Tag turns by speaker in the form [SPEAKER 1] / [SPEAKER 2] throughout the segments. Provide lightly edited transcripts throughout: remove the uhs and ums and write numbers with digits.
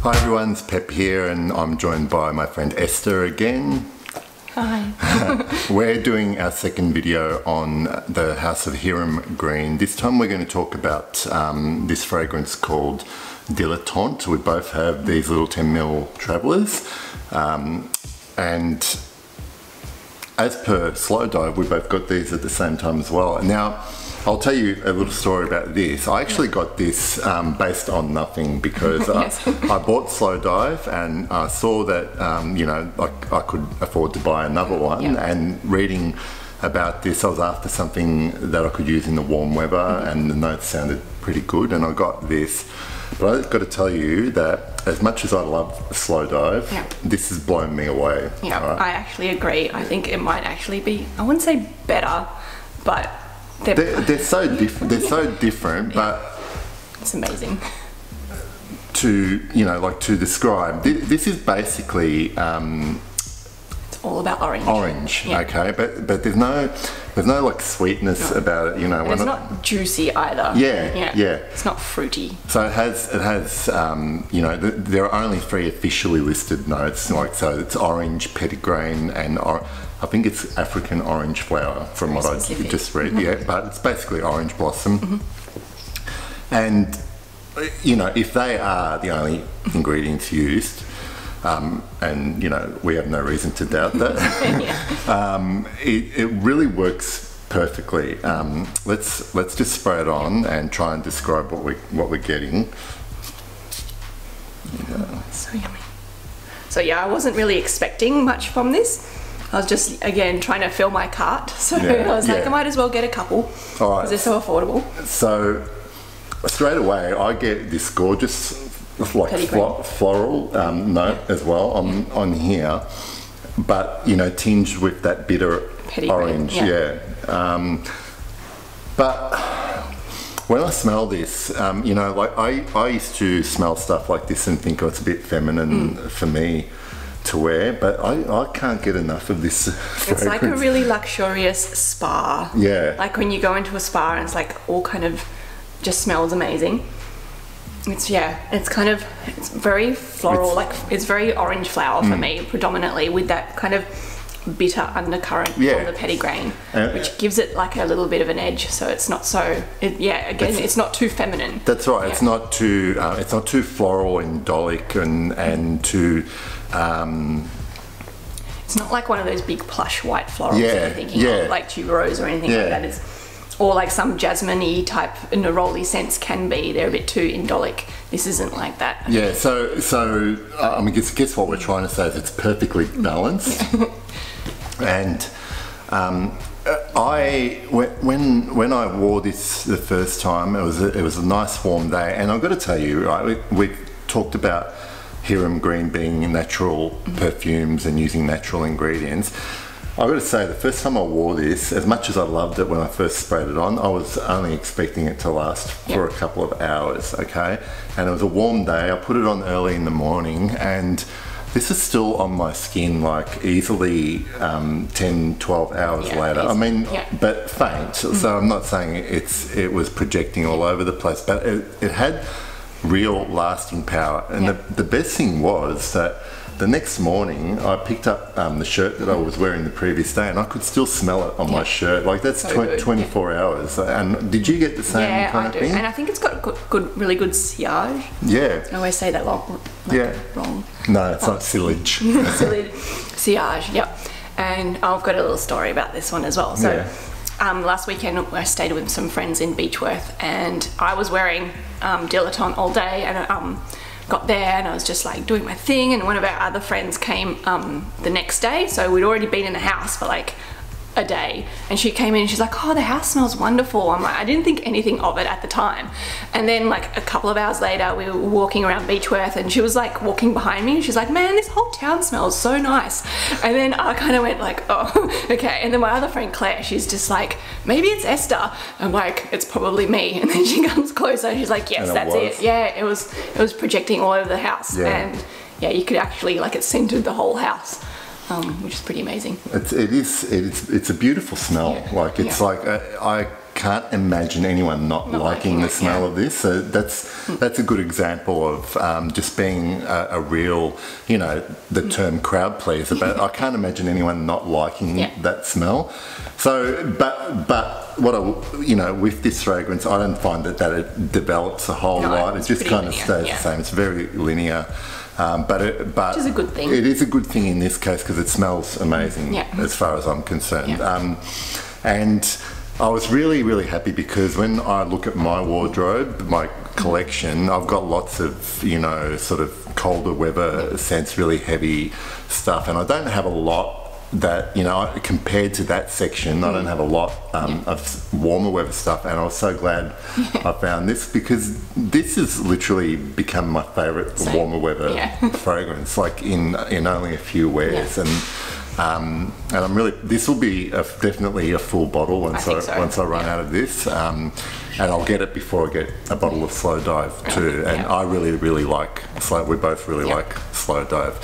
[SPEAKER 1] Hi everyone, it's Pep here and I'm joined by my friend Eszter again.
[SPEAKER 2] Hi.
[SPEAKER 1] We're doing our second video on the house of Hiram Green. This time we're going to talk about this fragrance called Dilettante. We both have these little 10ml travellers and as per Slow Dive we both got these at the same time as well. Now I'll tell you a little story about this. I actually got this based on nothing because
[SPEAKER 2] Yes.
[SPEAKER 1] I bought Slow Dive and I saw that, you know, I could afford to buy another one.
[SPEAKER 2] Yeah.
[SPEAKER 1] And reading about this, I was after something that I could use in the warm weather and the notes sounded pretty good and I got this. But I've got to tell you that as much as I love Slow Dive, this has blown me away.
[SPEAKER 2] Yeah,
[SPEAKER 1] right?
[SPEAKER 2] I actually agree. I think it might actually be, I wouldn't say better, but
[SPEAKER 1] they're so different. They're so different, but
[SPEAKER 2] it's amazing.
[SPEAKER 1] To, you know, like to describe, this is basically
[SPEAKER 2] It's all about orange.
[SPEAKER 1] orange,
[SPEAKER 2] Yeah.
[SPEAKER 1] okay, but there's no like sweetness about it, you know.
[SPEAKER 2] And it's not juicy either.
[SPEAKER 1] Yeah.
[SPEAKER 2] It's not fruity.
[SPEAKER 1] So it has you know, there are only 3 officially listed notes, like, so it's orange, petitgrain, and I think it's African orange flower from what I just read. Yeah, but it's basically orange blossom. And you know, if they are the only ingredients used, and you know, we have no reason to doubt that, it really works perfectly. Let's just spray it on and try and describe what we're getting.
[SPEAKER 2] So yummy. So yeah, I wasn't really expecting much from this. I was just, again, trying to fill my cart. So I was like, I might as well get a couple because they're so affordable.
[SPEAKER 1] So straight away, I get this gorgeous, like floral note as well on here, but you know, tinged with that bitter orange. But when I smell this, you know, like I used to smell stuff like this and think, oh, it's a bit feminine for me to wear, but I can't get enough of this fragrance.
[SPEAKER 2] It's like a really luxurious spa.
[SPEAKER 1] Yeah.
[SPEAKER 2] Like when you go into a spa and it's like all kind of just smells amazing. It's very floral, like it's very orange flower for me predominantly, with that kind of bitter undercurrent from the petitgrain, which gives it like a little bit of an edge, so it's not so it's not too feminine.
[SPEAKER 1] That's right. It's not too floral and Dolic and too
[SPEAKER 2] it's not like one of those big plush white florals that you're thinking of, like tuberose or anything like that. Or like some jasmine-y type neroli scents can be. They're a bit too indolic. This isn't like that.
[SPEAKER 1] Yeah, so I mean, guess what we're trying to say is it's perfectly balanced. And when I wore this the first time, it was a nice warm day, and I've got to tell you, right, we talked about Hiram Green being natural perfumes and using natural ingredients. I've got to say, the first time I wore this, as much as I loved it when I first sprayed it on, I was only expecting it to last for a couple of hours, okay? And it was a warm day. I put it on early in the morning, and this is still on my skin like easily 10, 12 hours later. I mean, but faint. So I'm not saying it was projecting all over the place, but it had real lasting power. And the best thing was that the next morning I picked up the shirt that I was wearing the previous day and I could still smell it on my shirt. Like that's 24 hours. And did you get the same kind of thing?
[SPEAKER 2] And I think it's got really good sillage.
[SPEAKER 1] Yeah.
[SPEAKER 2] I always say that wrong.
[SPEAKER 1] No, it's not sillage.
[SPEAKER 2] Sillage, yep. And I've got a little story about this one as well. So last weekend I stayed with some friends in Beechworth and I was wearing Dilettante all day, and got there and I was just like doing my thing, and one of our other friends came the next day, so we'd already been in the house for like a day, and she came in and she's like, oh, the house smells wonderful. I'm like, I didn't think anything of it at the time, and then like a couple of hours later we were walking around Beechworth and she was like walking behind me and she's like, man, this whole town smells so nice. And then I kind of went like, oh, okay. And then my other friend Claire, she's just like, maybe it's Eszter. I'm like, it's probably me. And then she comes closer and she's like, yes, that's it. Yeah, it was projecting all over the house, and you could actually, like, it scented the whole house. Which is pretty amazing.
[SPEAKER 1] It's a beautiful smell. Like it's like I can't imagine anyone not liking the smell of this. So that's a good example of just being a real, you know, the term crowd pleaser. But I can't imagine anyone not liking that smell. So, but what I, you know, with this fragrance, I don't find that it develops a whole lot. It just kind of stays the same. It's very linear. But which is a good thing. It is a good thing in this case because it smells amazing as far as I'm concerned. And I was really, really happy because when I look at my wardrobe, my collection, I've got lots of, you know, sort of colder weather scents, really heavy stuff, and I don't have a lot that, you know, compared to that section, I don't have a lot of warmer weather stuff, and I was so glad I found this because this has literally become my favourite warmer weather fragrance, like in only a few wears. And I'm really, this will be definitely a full bottle once I run out of this, and I'll get it before I get a bottle of Slow Dive too. And I really, really like Slow. We both really like Slow Dive.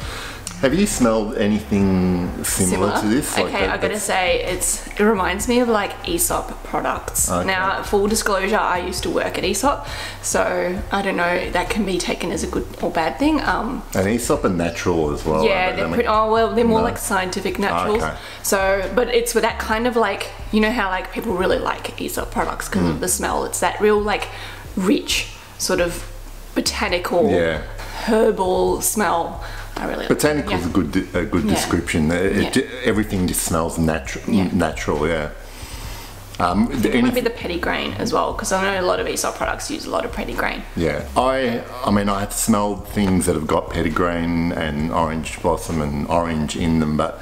[SPEAKER 1] Have you smelled anything similar to this?
[SPEAKER 2] Okay, I've got to say, it reminds me of like Aesop products. Okay. Now, full disclosure, I used to work at Aesop, so I don't know, that can be taken as a good or bad thing.
[SPEAKER 1] And Aesop are natural as well.
[SPEAKER 2] Yeah, they're more like scientific naturals. Okay. So, but it's with that kind of like, you know how like people really like Aesop products because of the smell. It's that real like rich sort of botanical, herbal smell. I really
[SPEAKER 1] botanical is a good description. Everything just smells natural. Natural,
[SPEAKER 2] it might be the petitgrain as well, because I know a lot of Aesop products use a lot of petitgrain.
[SPEAKER 1] Yeah, I mean, I have smelled things that have got petitgrain and orange blossom and orange in them, but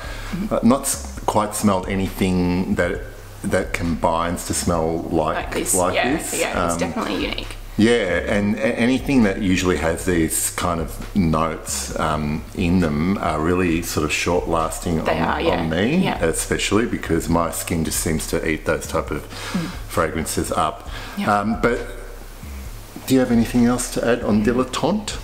[SPEAKER 1] not quite smelled anything that combines to smell like this.
[SPEAKER 2] Yeah, it's definitely unique.
[SPEAKER 1] Yeah, and anything that usually has these kind of notes in them are really sort of short-lasting on me, especially because my skin just seems to eat those type of fragrances up. But do you have anything else to add on Dilettante?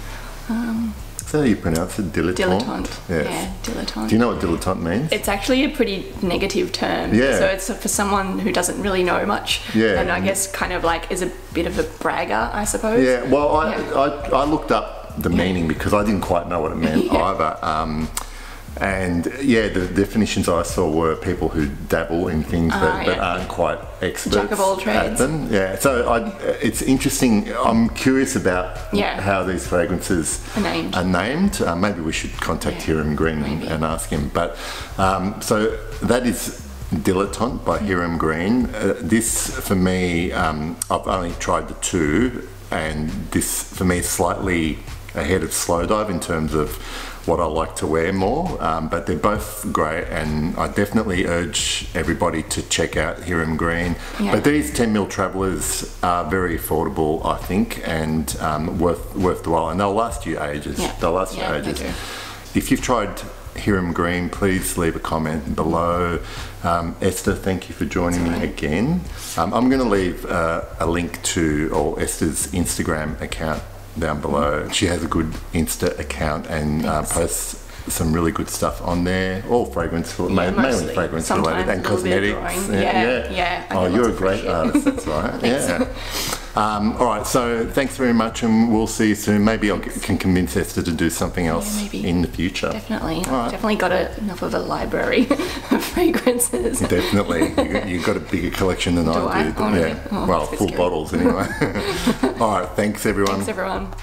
[SPEAKER 1] Is that how you pronounce it? Dilettante?
[SPEAKER 2] Yeah, dilettante.
[SPEAKER 1] Do you know what dilettante means?
[SPEAKER 2] It's actually a pretty negative term. Yeah. So it's for someone who doesn't really know much. Yeah. And I guess kind of like is a bit of a bragger, I suppose.
[SPEAKER 1] Yeah, well, I looked up the meaning because I didn't quite know what it meant either. And the definitions I saw were people who dabble in things but aren't quite experts
[SPEAKER 2] Jack of all trades.
[SPEAKER 1] at them. Yeah, so it's interesting. I'm curious about how these fragrances are named. Maybe we should contact Hiram Green and ask him. But so that is Dilettante by Hiram Green. This, for me, I've only tried the two, and this, for me, is slightly ahead of Slow Dive in terms of what I like to wear more, but they're both great, and I definitely urge everybody to check out Hiram Green. But these 10ml Travellers are very affordable, I think, and worth the while, and they'll last you ages. They'll last you ages. If you've tried Hiram Green, please leave a comment below. Eszter, thank you for joining me again. I'm going to leave a link to Eszter's Instagram account down below. She has a good Insta account and posts some really good stuff on there. All fragrance, mainly fragrance related, and cosmetics. Oh, you're a great artist. That's right. All right. So thanks very much, and we'll see you soon. Maybe I can convince Eszter to do something else in the future.
[SPEAKER 2] Definitely. Definitely got enough of a library of fragrances.
[SPEAKER 1] Definitely. You've got a bigger collection than I do.
[SPEAKER 2] Oh, really? Oh,
[SPEAKER 1] well, full bottles anyway. All right. Thanks, everyone.
[SPEAKER 2] Thanks, everyone.